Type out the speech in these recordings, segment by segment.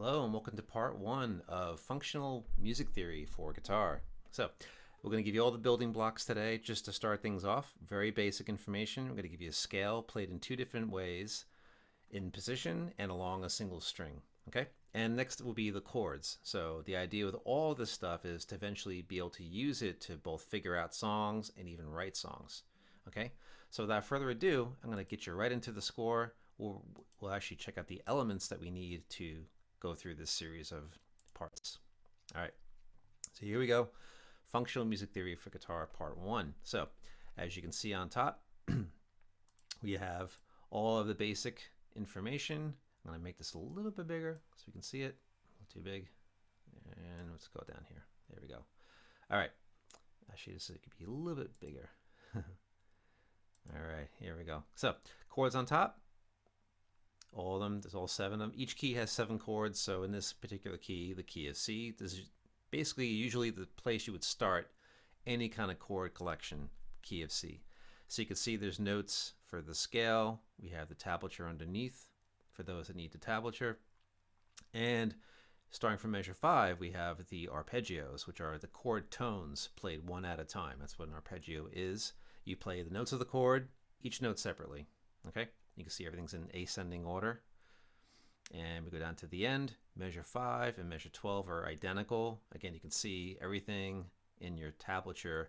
Hello and welcome to part one of functional music theory for guitar. So we're going to give you all the building blocks today just to start things off. Very basic information. We're going to give you a scale played in two different ways, in position and along a single string. Okay? And next will be the chords. So the idea with all this stuff is to eventually be able to use it to both figure out songs and even write songs. Okay? So without further ado, I'm going to get you right into the score. We'll actually check out the elements that we need to go through this series of parts. All right, so here we go. Functional music theory for guitar, part one. So as you can see on top, we have all of the basic information. I'm going to make this a little bit bigger so we can see it. Not too big. And let's go down here. There we go. All right. Actually, this could be a little bit bigger. All right, here we go. So chords on top. All of them, there's all seven of them. Each key has 7 chords, so in this particular key, the key is C. This is basically usually the place you would start any kind of chord collection, key of C. So you can see there's notes for the scale. We have the tablature underneath for those that need the tablature. And starting from measure 5, we have the arpeggios, which are the chord tones played one at a time. That's what an arpeggio is. You play the notes of the chord, each note separately, okay? You can see everything's in ascending order. And we go down to the end. Measure 5 and measure 12 are identical. Again, you can see everything in your tablature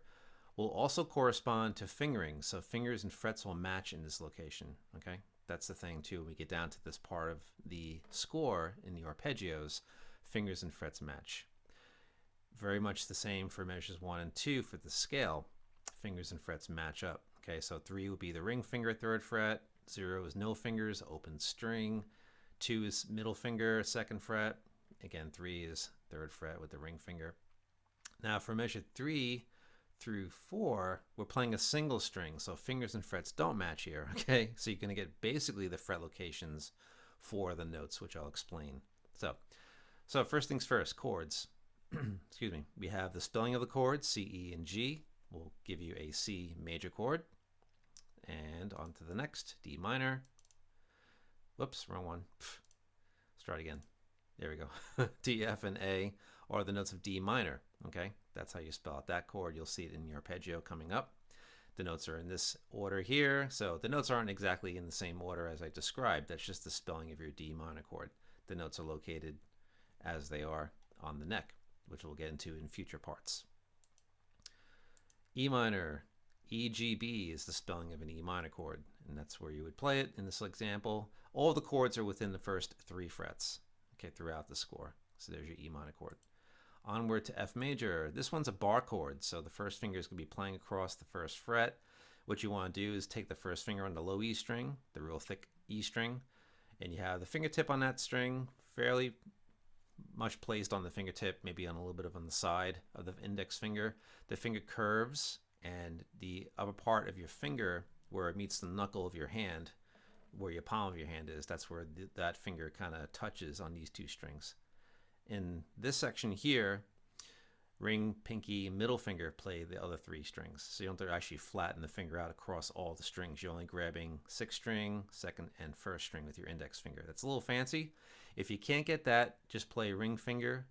will also correspond to fingering. So fingers and frets will match in this location. Okay, that's the thing too. When we get down to this part of the score in the arpeggios, fingers and frets match. Very much the same for measures 1 and 2 for the scale. Fingers and frets match up. Okay, so 3 would be the ring finger, 3rd fret. 0 is no fingers, open string. 2 is middle finger, 2nd fret. Again, 3 is 3rd fret with the ring finger. Now for measure 3 through 4, we're playing a single string, so fingers and frets don't match here, okay? So you're going to get basically the fret locations for the notes, which I'll explain. So first things first, chords. Excuse me. We have the spelling of the chords, C, E, and G. We'll give you a C major chord. And on to the next, D minor. Whoops, wrong one. Let's try it again. There we go. D, F, and A are the notes of D minor. Okay, that's how you spell out that chord. You'll see it in your arpeggio coming up. The notes are in this order here. So the notes aren't exactly in the same order as I described. That's just the spelling of your D minor chord. The notes are located as they are on the neck, which we'll get into in future parts. E minor. EGB is the spelling of an E minor chord, and that's where you would play it in this example. All the chords are within the first 3 frets, okay, throughout the score. So there's your E minor chord. Onward to F major. This one's a bar chord, so the first finger is going to be playing across the 1st fret. What you want to do is take the first finger on the low E string, the real thick E string, and you have the fingertip on that string, fairly much placed on the fingertip, maybe on a little bit of on the side of the index finger. The finger curves, and the upper part of your finger where it meets the knuckle of your hand, where your palm of your hand is, that's where that finger kind of touches on these 2 strings. In this section here, ring, pinky, middle finger play the other 3 strings. So you don't have to actually flatten the finger out across all the strings. You're only grabbing 6th string, 2nd, and 1st string with your index finger. That's a little fancy. If you can't get that, just play ring finger,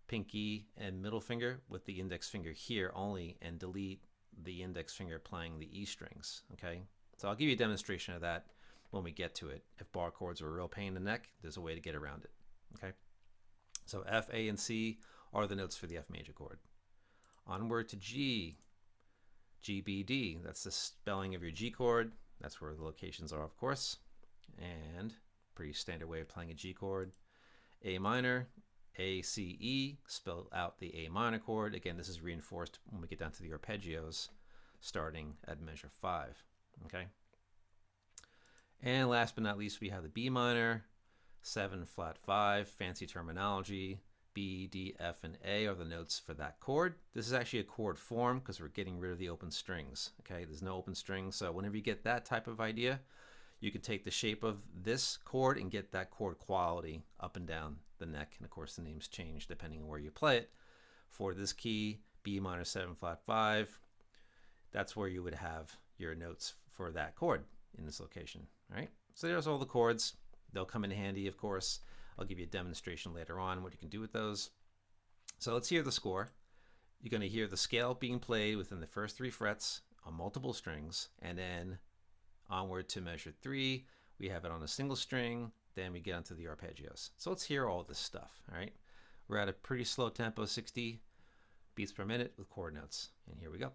pinky, and middle finger with the index finger here only, and delete the index finger playing the E strings. Okay, so I'll give you a demonstration of that when we get to it. If bar chords are a real pain in the neck, there's a way to get around it. Okay, so F, A, and C are the notes for the F major chord. Onward to G. G, B, D. That's the spelling of your G chord. That's where the locations are, of course, and pretty standard way of playing a G chord. A minor. A, C, E, spell out the A minor chord. Again, this is reinforced when we get down to the arpeggios, starting at measure 5. Okay. And last but not least, we have the B minor, 7 flat 5, fancy terminology. B, D, F, and A are the notes for that chord. This is actually a chord form because we're getting rid of the open strings. Okay, there's no open strings, so whenever you get that type of idea, you can take the shape of this chord and get that chord quality up and down the neck. And of course the names change depending on where you play it. For this key, B minor 7 flat 5, that's where you would have your notes for that chord in this location. Right? So there's all the chords. They'll come in handy, of course, I'll give you a demonstration later on what you can do with those. So let's hear the score. You're going to hear the scale being played within the first 3 frets on multiple strings, and then onward to measure 3, we have it on a single string, then we get onto the arpeggios. So let's hear all this stuff, all right? We're at a pretty slow tempo, 60 beats per minute with chord notes, and here we go.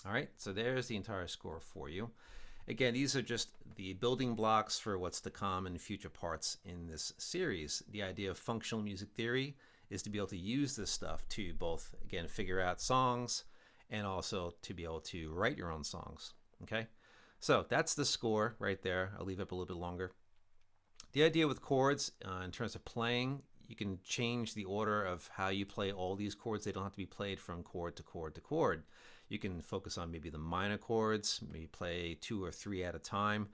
All right, so there's the entire score for you. Again, these are just the building blocks for what's to come in future parts in this series. The idea of functional music theory is to be able to use this stuff to both, again, figure out songs and also to be able to write your own songs, okay? So that's the score right there. I'll leave it up a little bit longer. The idea with chords, in terms of playing, you can change the order of how you play all these chords. They don't have to be played from chord to chord to chord. You can focus on maybe the minor chords, maybe play 2 or 3 at a time.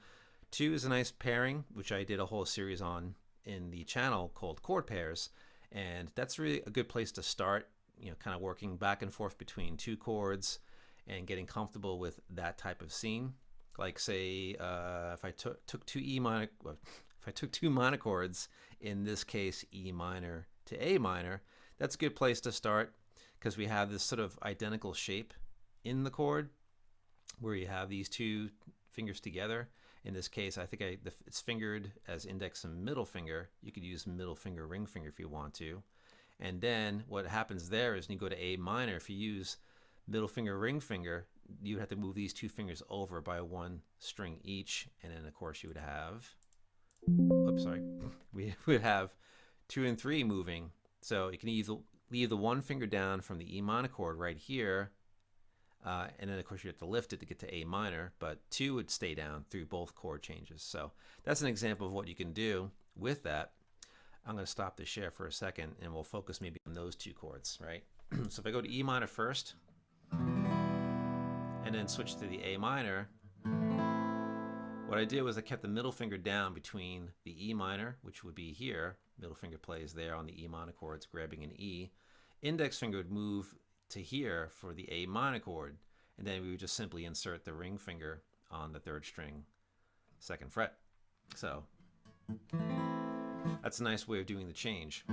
2 is a nice pairing, which I did a whole series on in the channel called chord pairs. And that's really a good place to start, you know, kind of working back and forth between 2 chords and getting comfortable with that type of scene. Like say, if I took 2 E minor, if I took 2 minor chords, in this case E minor to A minor, that's a good place to start because we have this sort of identical shape in the chord where you have these 2 fingers together. In this case, I think it's fingered as index and middle finger. You could use middle finger, ring finger if you want to. And then what happens there is when you go to A minor, if you use middle finger, ring finger, you have to move these 2 fingers over by 1 string each. And then of course you would have, oops, sorry, we would have 2 and 3 moving. So you can either leave the 1 finger down from the E minor chord right here, and then of course you have to lift it to get to A minor, but 2 would stay down through both chord changes. So that's an example of what you can do with that. I'm going to stop the share for a second and we'll focus maybe on those 2 chords, right? So if I go to E minor first and then switch to the A minor, what I did was I kept the middle finger down between the E minor, which would be here. Middle finger plays there on the E minor chords, grabbing an E. Index finger would move to here for the A minor chord, and then we would just simply insert the ring finger on the 3rd string, 2nd fret. So that's a nice way of doing the change.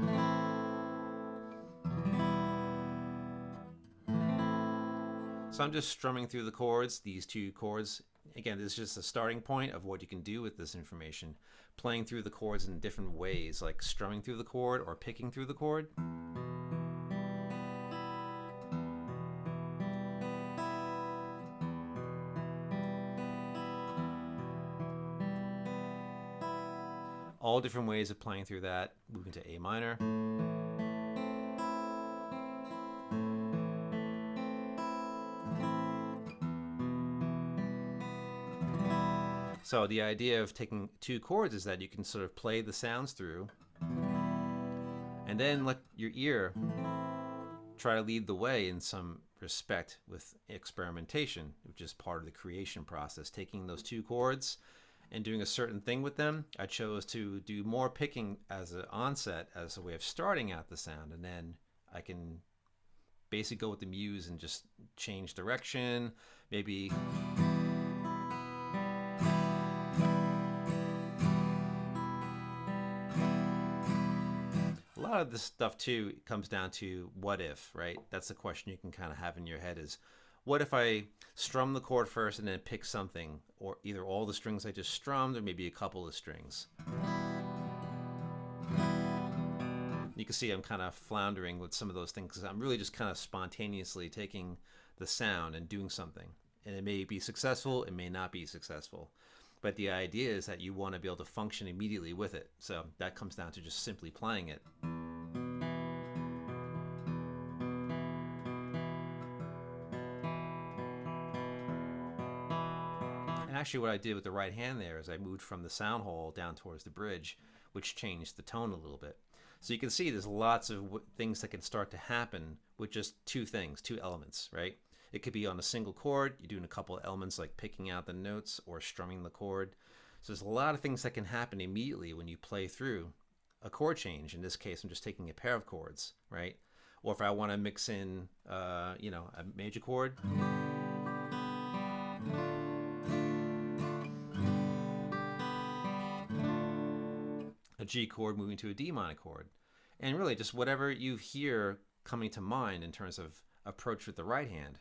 So I'm just strumming through the chords, these 2 chords. Again, this is just a starting point of what you can do with this information. Playing through the chords in different ways, like strumming through the chord or picking through the chord. All different ways of playing through that. Moving to A minor. So the idea of taking 2 chords is that you can sort of play the sounds through and then let your ear try to lead the way in some respect with experimentation, which is part of the creation process. Taking those 2 chords and doing a certain thing with them. I chose to do more picking as an onset, as a way of starting out the sound, and then I can basically go with the muse and just change direction, maybe a lot of this stuff too comes down to what if, right? That's the question you can kind of have in your head is, what if I strum the chord first and then pick something, or either all the strings I just strummed or maybe a couple of strings? You can see I'm kind of floundering with some of those things because I'm really just kind of spontaneously taking the sound and doing something. And it may be successful, it may not be successful. But the idea is that you want to be able to function immediately with it. So that comes down to just simply playing it. And actually what I did with the right hand there is I moved from the sound hole down towards the bridge, which changed the tone a little bit. So you can see there's lots of things that can start to happen with just two things, two elements, right? It could be on a single chord, you're doing a couple of elements like picking out the notes or strumming the chord. So there's a lot of things that can happen immediately when you play through a chord change. In this case, I'm just taking a pair of chords, right? Or if I want to mix in, a major chord, a G chord moving to a D minor chord. And really just whatever you hear coming to mind in terms of approach with the right hand,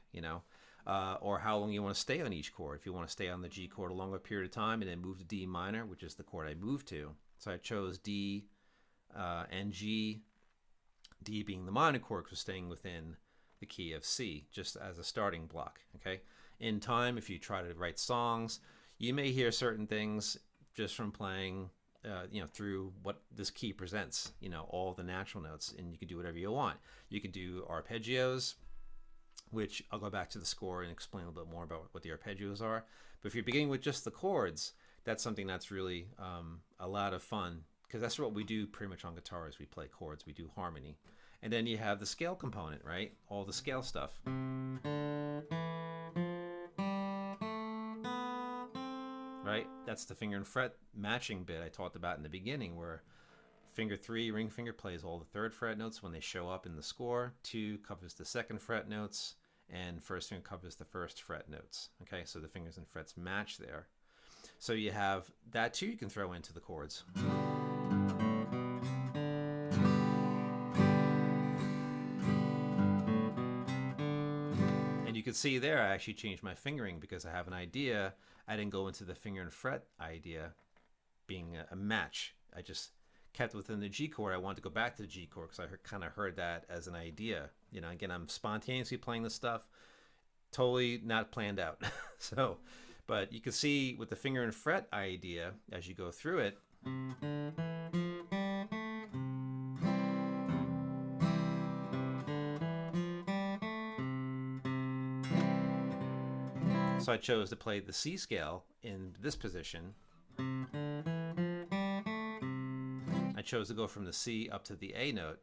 or how long you want to stay on each chord. If you want to stay on the G chord a longer period of time and then move to D minor, which is the chord I moved to. So I chose D and G, D being the minor chord for staying within the key of C, just as a starting block, okay? In time, if you try to write songs, you may hear certain things just from playing through what this key presents, all the natural notes, and you can do whatever you want. You can do arpeggios, which I'll go back to the score and explain a little bit more about what the arpeggios are. But if you're beginning with just the chords, that's something that's really a lot of fun, because that's what we do pretty much on guitar is we play chords, we do harmony. And then you have the scale component, right? All the scale stuff. Right? That's the finger and fret matching bit I talked about in the beginning, where finger 3, ring finger, plays all the 3rd fret notes when they show up in the score. 2 covers the 2nd fret notes, and first finger covers the 1st fret notes. Okay, so the fingers and frets match there. So you have that too you can throw into the chords. And you can see there I actually changed my fingering because I have an idea. I didn't go into the finger and fret idea being a match. I just kept within the G chord. I wanted to go back to the G chord because I kind of heard that as an idea. Again, I'm spontaneously playing this stuff, totally not planned out. So, but you can see with the finger and fret idea as you go through it, so I chose to play the C scale in this position. I chose to go from the C up to the A note.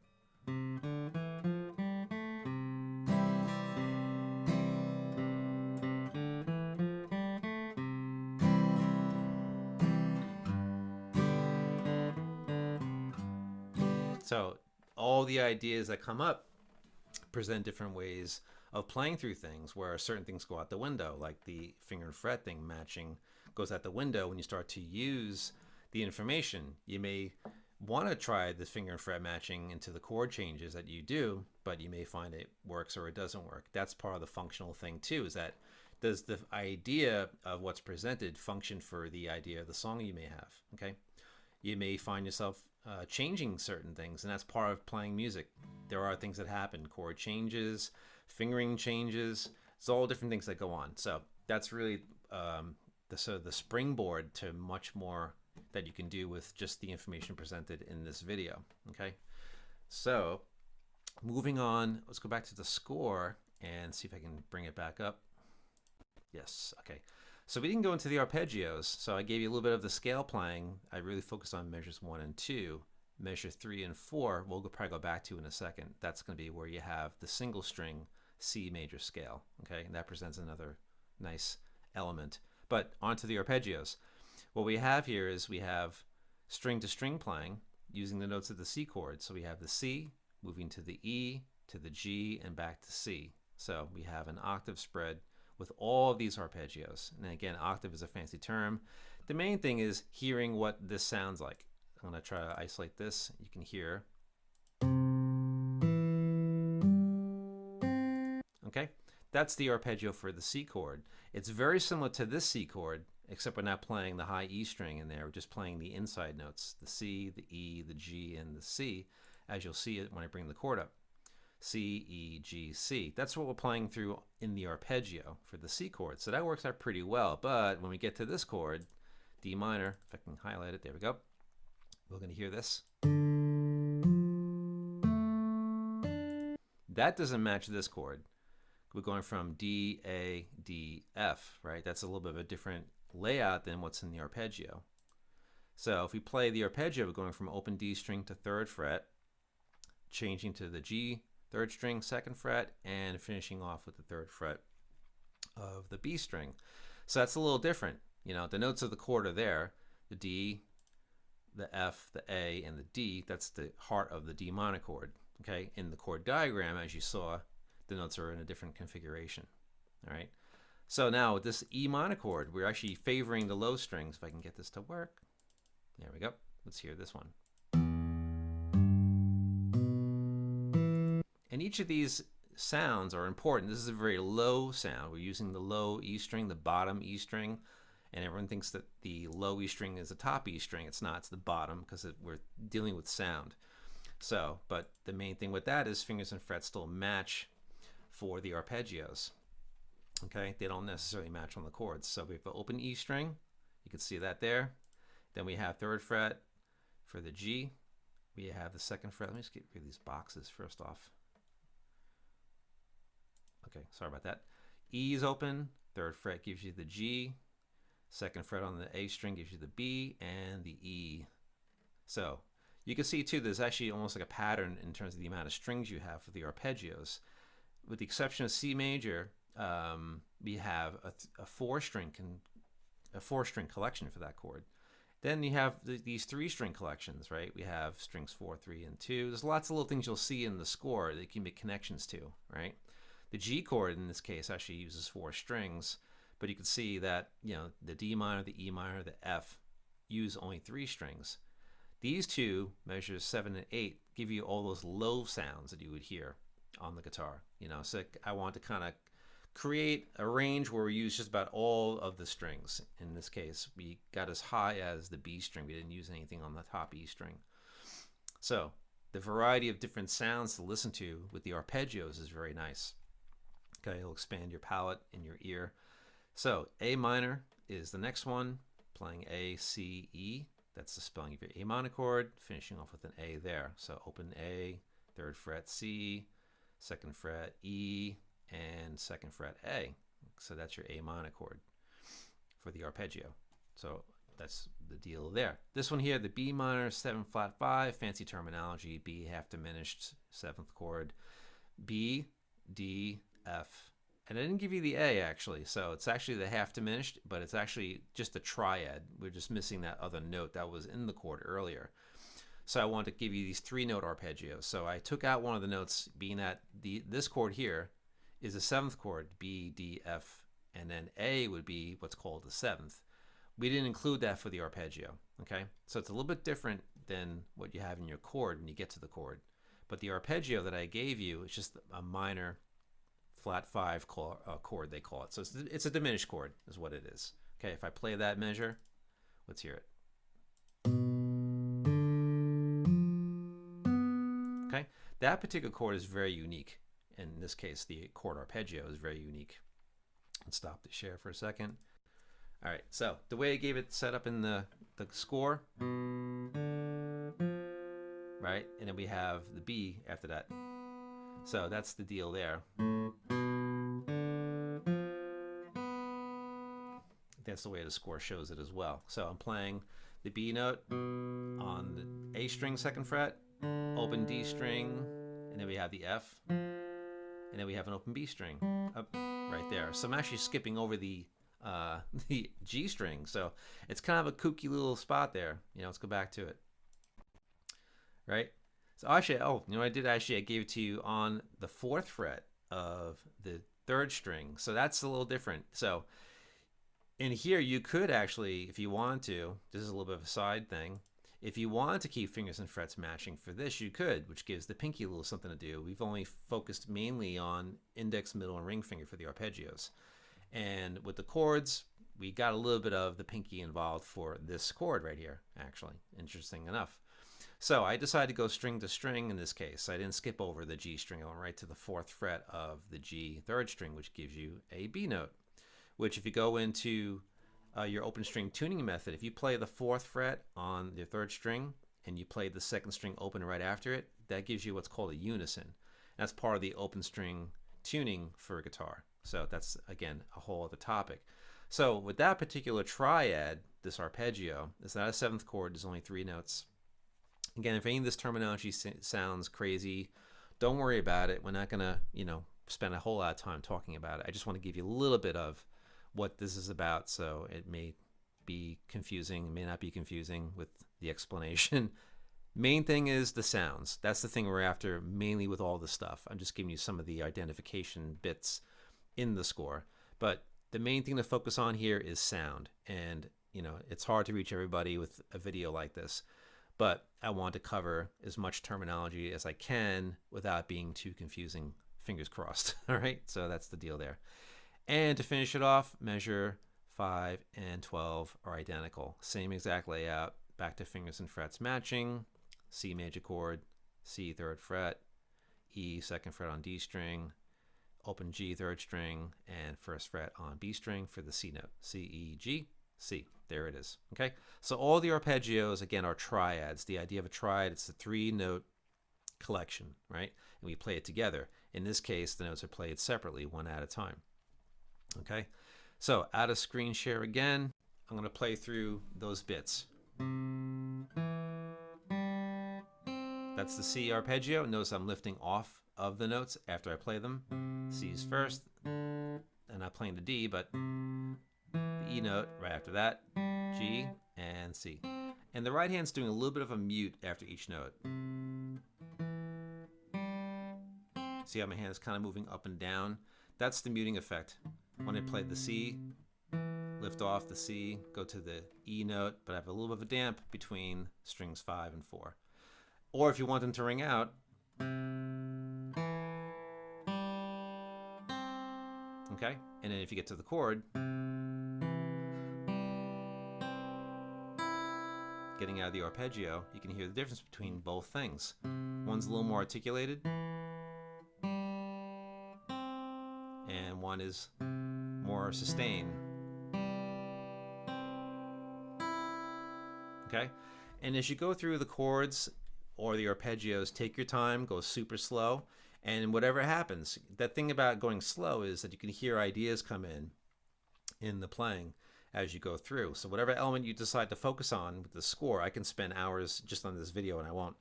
So all the ideas that come up present different ways of playing through things, where certain things go out the window, like the finger and fret thing matching goes out the window when you start to use the information. You may want to try the finger and fret matching into the chord changes that you do, but you may find it works or it doesn't work. That's part of the functional thing too, is that does the idea of what's presented function for the idea of the song you may have, okay? You may find yourself changing certain things, and that's part of playing music. There are things that happen, chord changes, fingering changes, it's all different things that go on. So that's really the springboard to much more that you can do with just the information presented in this video, okay? So moving on, let's go back to the score and see if I can bring it back up. Yes, okay. So we didn't go into the arpeggios, so I gave you a little bit of the scale playing. I really focused on measures 1 and 2. Measure 3 and 4, we'll probably go back to in a second. That's going to be where you have the single string C major scale, okay? And that presents another nice element. But onto the arpeggios. What we have here is we have string to string playing using the notes of the C chord. So we have the C moving to the E, to the G, and back to C. So we have an octave spread with all of these arpeggios. And again, octave is a fancy term. The main thing is hearing what this sounds like. I'm going to try to isolate this. You can hear. Okay, that's the arpeggio for the C chord. It's very similar to this C chord, except we're not playing the high E string in there. We're just playing the inside notes, the C, the E, the G, and the C, as you'll see it when I bring the chord up. C, E, G, C. That's what we're playing through in the arpeggio for the C chord. So that works out pretty well. But when we get to this chord, D minor. If I can highlight it, there we go. We're going to hear this. That doesn't match this chord. We're going from D, A, D, F, right? That's a little bit of a different layout than what's in the arpeggio. So if we play the arpeggio, we're going from open D string to 3rd fret, changing to the G 3rd string, 2nd fret, and finishing off with the 3rd fret of the B string. So that's a little different. You know, the notes of the chord are there, the D, the F, the A, and the D. That's the heart of the D minor chord. Okay, in the chord diagram, as you saw, the notes are in a different configuration. All right, so now with this E minor chord, we're actually favoring the low strings. If I can get this to work, there we go. Let's hear this one. And each of these sounds are important. This is a very low sound. We're using the low E string, the bottom E string, and everyone thinks that the low E string is the top E string. It's not, it's the bottom, because we're dealing with sound. So, but the main thing with that is fingers and frets still match for the arpeggios. Okay, they don't necessarily match on the chords. So we have an open E string, you can see that there. Then we have 3rd fret for the G. We have the 2nd fret. Let me just get rid of these boxes first off. Okay, sorry about that. E is open, 3rd fret gives you the G, 2nd fret on the A string gives you the B and the E. So you can see too, there's actually almost like a pattern in terms of the amount of strings you have for the arpeggios. With the exception of C major, we have a 4-string collection for that chord. Then you have these 3-string collections, right? We have strings 4, 3, and 2. There's lots of little things you'll see in the score that you can make connections to, right? The G chord in this case actually uses 4 strings, but you can see that, you know, the D minor, the E minor, the F use only 3 strings. These two, measures 7 and 8, give you all those low sounds that you would hear on the guitar. You know, so I want to kind of create a range where we use just about all of the strings. In this case, we got as high as the B string. We didn't use anything on the top E string. So the variety of different sounds to listen to with the arpeggios is very nice. Okay, it'll expand your palate and your ear. So A minor is the next one, playing A, C, E. That's the spelling of your A minor chord, finishing off with an A there. So open A, 3rd fret C, 2nd fret E, and 2nd fret A. So that's your A minor chord for the arpeggio. So that's the deal there. This one here, the B minor, 7 flat 5, fancy terminology, B half diminished, 7th chord, B, D, F, and I didn't give you the A actually, so it's actually the half diminished, but it's actually just a triad. We're just missing that other note that was in the chord earlier. So I want to give you these 3-note arpeggios. So I took out one of the notes, being that this chord here is a 7th chord, B, D, F, and then A would be what's called the 7th. We didn't include that for the arpeggio, okay? So it's a little bit different than what you have in your chord when you get to the chord. But the arpeggio that I gave you is just a minor flat 5 chord, they call it. So it's a diminished chord is what it is. Okay, if I play that measure, let's hear it. Okay, that particular chord is very unique. In this case, the chord arpeggio is very unique. Let's stop the share for a second. All right, so the way I gave it set up in the score, right? And then we have the B after that. So that's the deal there. That's the way the score shows it as well. So I'm playing the B note on the A string 2nd fret, open D string, and then we have the F, and then we have an open B string up right there. So I'm actually skipping over the G string. So it's kind of a kooky little spot there. You know, let's go back to it. Right? So actually, oh, you know what I did? Actually, I gave it to you on the 4th fret of the 3rd string. So that's a little different. So in here, you could actually, if you want to, this is a little bit of a side thing. If you wanted to keep fingers and frets matching for this, you could, which gives the pinky a little something to do. We've only focused mainly on index, middle, and ring finger for the arpeggios. And with the chords, we got a little bit of the pinky involved for this chord right here, actually, interesting enough. So I decided to go string to string in this case. I didn't skip over the G string. I went right to the 4th fret of the G 3rd string, which gives you a B note, which if you go into your open string tuning method, if you play the 4th fret on your 3rd string and you play the 2nd string open right after it, that gives you what's called a unison. That's part of the open string tuning for a guitar. So that's, again, a whole other topic. So with that particular triad, this arpeggio, it's not a 7th chord, there's only 3 notes. Again, if any of this terminology sounds crazy, don't worry about it. We're not going to, spend a whole lot of time talking about it. I just want to give you a little bit of what this is about, so it may be confusing, it may not be confusing with the explanation. Main thing is the sounds. That's the thing we're after mainly with all this stuff. I'm just giving you some of the identification bits in the score. But the main thing to focus on here is sound. And, it's hard to reach everybody with a video like this. But I want to cover as much terminology as I can without being too confusing. Fingers crossed. All right, so that's the deal there. And to finish it off, measure 5 and 12 are identical. Same exact layout. Back to fingers and frets matching. C major chord, C 3rd fret, E 2nd fret on D string, open G 3rd string, and 1st fret on B string for the C note. C, E, G, C. There it is. Okay, so all the arpeggios, again, are triads. The idea of a triad, it's a 3-note collection, right? And we play it together. In this case, the notes are played separately, one at a time. Okay, so out of screen share again, I'm going to play through those bits. That's the C arpeggio. Notice I'm lifting off of the notes after I play them. C's first, and I'm playing the D, but the E note right after that, G and C. And the right hand's doing a little bit of a mute after each note. See how my hand is kind of moving up and down? That's the muting effect. When I play the C, lift off the C, go to the E note, but I have a little bit of a damp between strings 5 and 4. Or if you want them to ring out, okay? And then if you get to the chord, getting out of the arpeggio, you can hear the difference between both things. One's a little more articulated, and one is more sustained. Okay? And as you go through the chords or the arpeggios, take your time, go super slow, and whatever happens, that thing about going slow is that you can hear ideas come in the playing as you go through. So whatever element you decide to focus on with the score, I can spend hours just on this video and I won't.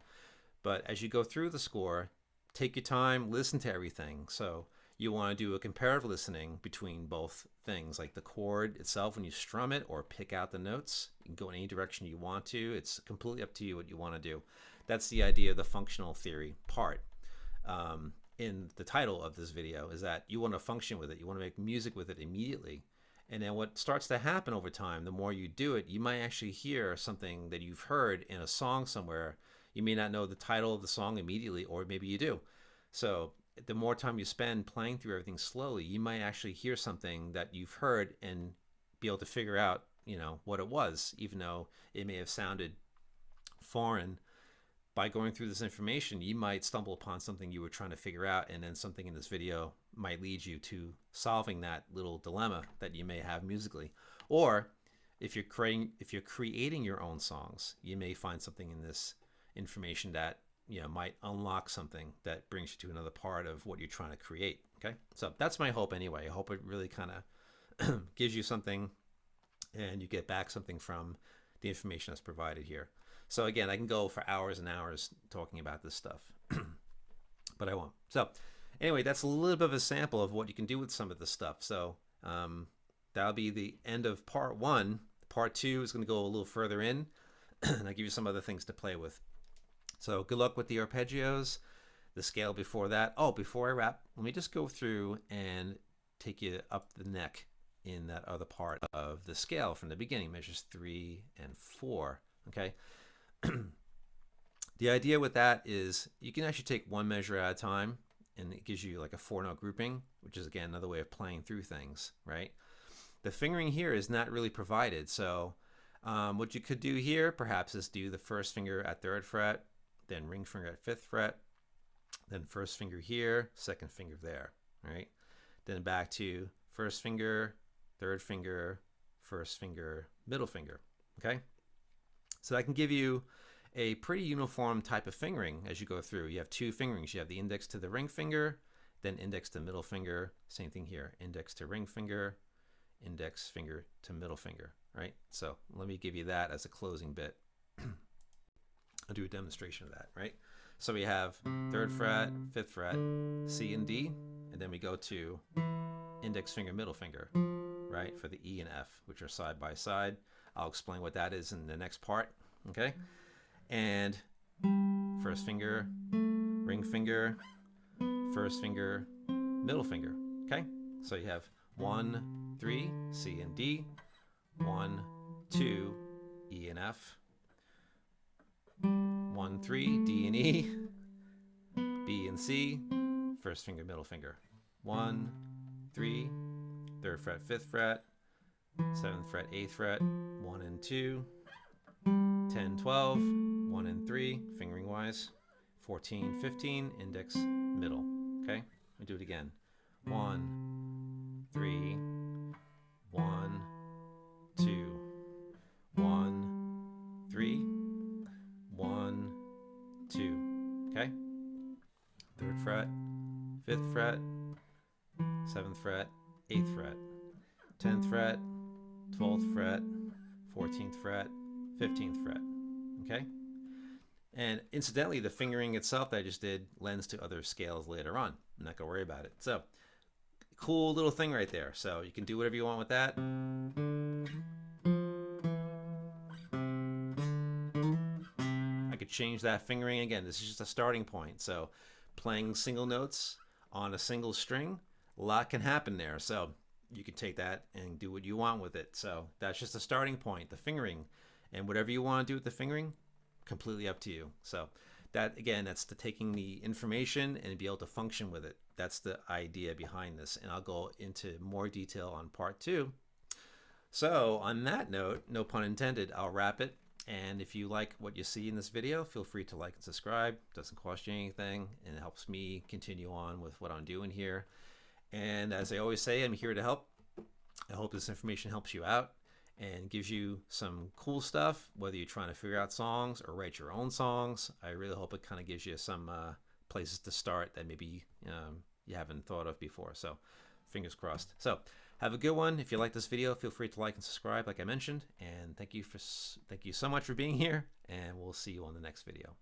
But as you go through the score, take your time, listen to everything. So you want to do a comparative listening between both things, like the chord itself when you strum it or pick out the notes. You can go in any direction you want to. It's completely up to you what you want to do. That's the idea of the functional theory part. In the title of this video is that you want to function with it. You want to make music with it immediately. And then what starts to happen over time, the more you do it, you might actually hear something that you've heard in a song somewhere. You may not know the title of the song immediately, or maybe you do. So the more time you spend playing through everything slowly, you might actually hear something that you've heard and be able to figure out, what it was, even though it may have sounded foreign. By going through this information, you might stumble upon something you were trying to figure out, and then something in this video might lead you to solving that little dilemma that you may have musically. Or if you're creating your own songs, you may find something in this information that might unlock something that brings you to another part of what you're trying to create. Okay, so that's my hope anyway. I hope it really kind of gives you something, and you get back something from the information that's provided here. So again, I can go for hours and hours talking about this stuff, but I won't. So anyway, that's a little bit of a sample of what you can do with some of this stuff. So that'll be the end of part 1. Part 2 is going to go a little further in, and I'll give you some other things to play with. So good luck with the arpeggios, the scale before that. Oh, before I wrap, let me just go through and take you up the neck in that other part of the scale from the beginning, measures 3 and 4. Okay. The idea with that is you can actually take one measure at a time, and it gives you like a 4-note grouping, which is again another way of playing through things, right? The fingering here is not really provided, so what you could do here perhaps is do the first finger at 3rd fret, then ring finger at 5th fret, then first finger here, second finger there, right? Then back to first finger, 3rd finger, first finger, middle finger. Okay, so that can give you a pretty uniform type of fingering as you go through. You have two fingerings. You have the index to the ring finger, then index to middle finger. Same thing here, index to ring finger, index finger to middle finger, right? So let me give you that as a closing bit. I'll do a demonstration of that, right? So we have 3rd fret, 5th fret, C and D, and then we go to index finger, middle finger, right, for the E and F, which are side by side. I'll explain what that is in the next part, okay? And first finger, ring finger, first finger, middle finger, okay? So you have 1, 3, C and D, 1, 2, E and F, 1, 3, D and E, B and C, first finger, middle finger. 1, 3, 3rd fret, 5th fret, 7th fret, 8th fret, 1 and 2, 10, 12, 1 and 3, fingering wise, 14, 15, index, middle. Okay, let me do it again. 1, 3, 1, 2, 1, 3, 1, 2. Okay, 3rd fret, 5th fret, 7th fret, 8th fret, 10th fret, 12th fret, 14th fret, 15th fret. Okay, and incidentally, the fingering itself that I just did lends to other scales later on. I'm not gonna worry about it. So cool little thing right there. So you can do whatever you want with that. I could change that fingering again. This is just a starting point. So playing single notes on a single string, a lot can happen there. So you can take that and do what you want with it. So that's just a starting point, the fingering, and whatever you want to do with the fingering, completely up to you. So that, again, that's the taking the information and be able to function with it. That's the idea behind this, and I'll go into more detail on part 2. So on that note, no pun intended, I'll wrap it. And if you like what you see in this video, feel free to like and subscribe. It doesn't cost you anything, and it helps me continue on with what I'm doing here. And as I always say, I'm here to help. I hope this information helps you out and gives you some cool stuff, whether you're trying to figure out songs or write your own songs. I really hope it kind of gives you some places to start that maybe you haven't thought of before. So fingers crossed. So have a good one. If you like this video, feel free to like and subscribe like I mentioned. And thank you so much for being here, and we'll see you on the next video.